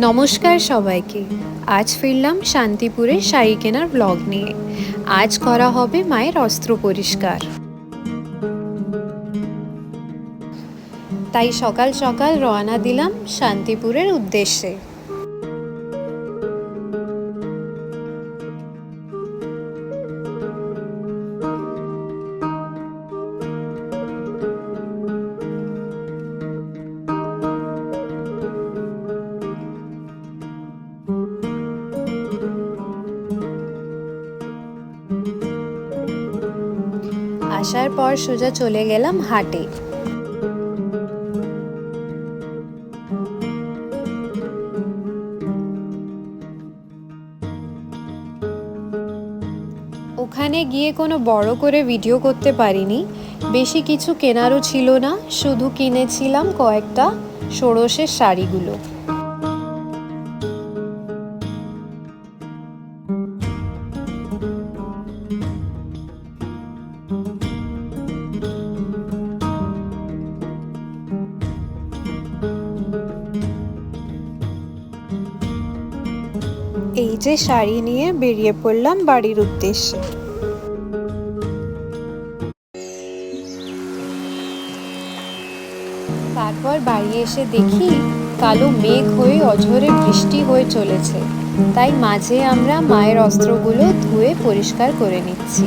নমস্কার সবাইকে। আজ ফিরলাম শান্তিপুরে শাড়ি কেনার ব্লগ নিয়ে। আজ করা হবে মায়ের অস্ত্র পরিষ্কার। তাই সকাল সকাল রওনা দিলাম শান্তিপুরের উদ্দেশ্যে। আসার পর সোজা চলে গেলাম হাটে। ওখানে গিয়ে কোনো বড় করে ভিডিও করতে পারিনি, বেশি কিছু কেনারও ছিল না, শুধু কিনেছিলাম কয়েকটা ষোড়শের শাড়িগুলো। এই যে শাড়ি নিয়ে বেরিয়ে পড়লাম বাড়ির উদ্দেশ্যে। তারপর বাড়ি এসে দেখি কালো মেঘ হয়ে অঝোরে বৃষ্টি হয়ে চলেছে, তাই মাঝে আমরা মায়ের অস্ত্রগুলো ধুয়ে পরিষ্কার করে নিচ্ছি।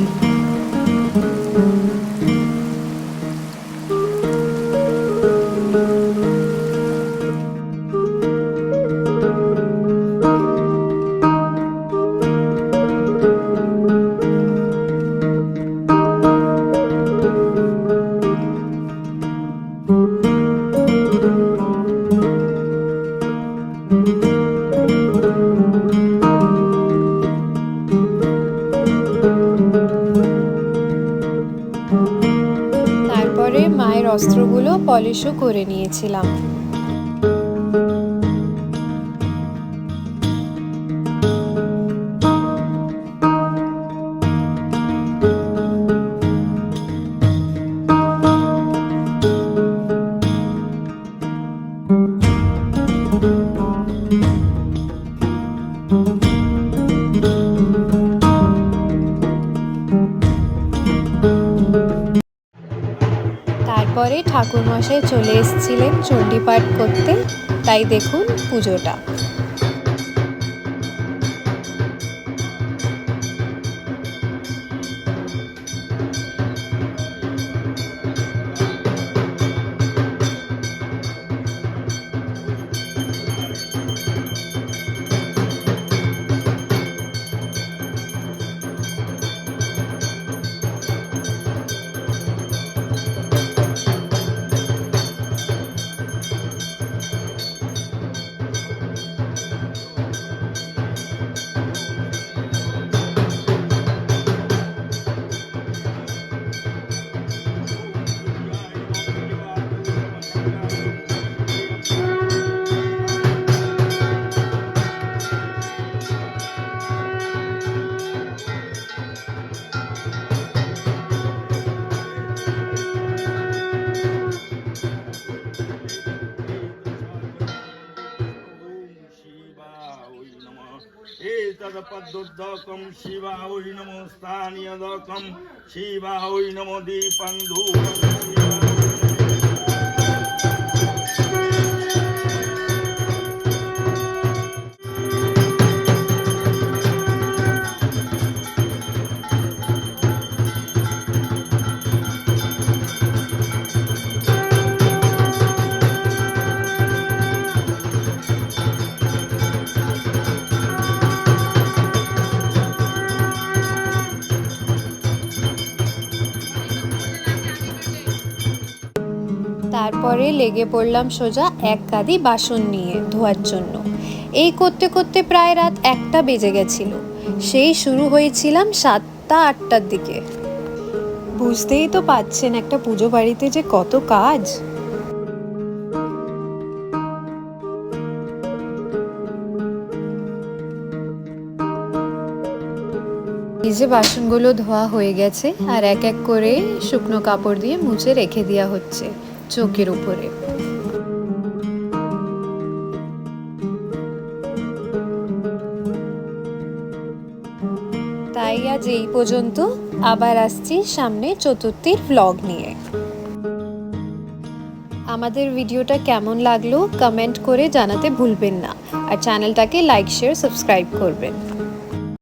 তারপরে মায়ের অস্ত্রগুলো পলিশও করে নিয়েছিলাম। তারপরে ঠাকুরমশাই চলে এসেছিলেন চণ্ডীপাঠ করতে, তাই দেখুন পুজোটা। एतदपद्युद्धकं शिवाय नमो स्थानीयदकं शिवाय नमो दीपं धूपं। তারপরে লেগে পড়লাম সোজা এক গাদি বাসন নিয়ে ধোয়ার জন্য। এই করতে করতে প্রায় রাত 1টা বেজে গেছিল। সেই শুরু হয়েছিলাম 7টা 8টার দিকে। বুঝতেই তো পাচ্ছেন একটা পুজো বাড়িতে যে কত কাজ। এই যে বাসনগুলো ধোয়া হয়ে গেছে আর এক এক করে শুকনো কাপড় দিয়ে মুছে রেখে দেওয়া হচ্ছে চৌকির উপরে। তাই আজ এই পর্যন্ত, আবার আসছি সামনে চতুর্থীর ভ্লগ নিয়ে। আমাদের ভিডিওটা কেমন লাগলো কমেন্ট করে জানাতে ভুলবেন না, আর চ্যানেলটাকে লাইক শেয়ার সাবস্ক্রাইব করবেন।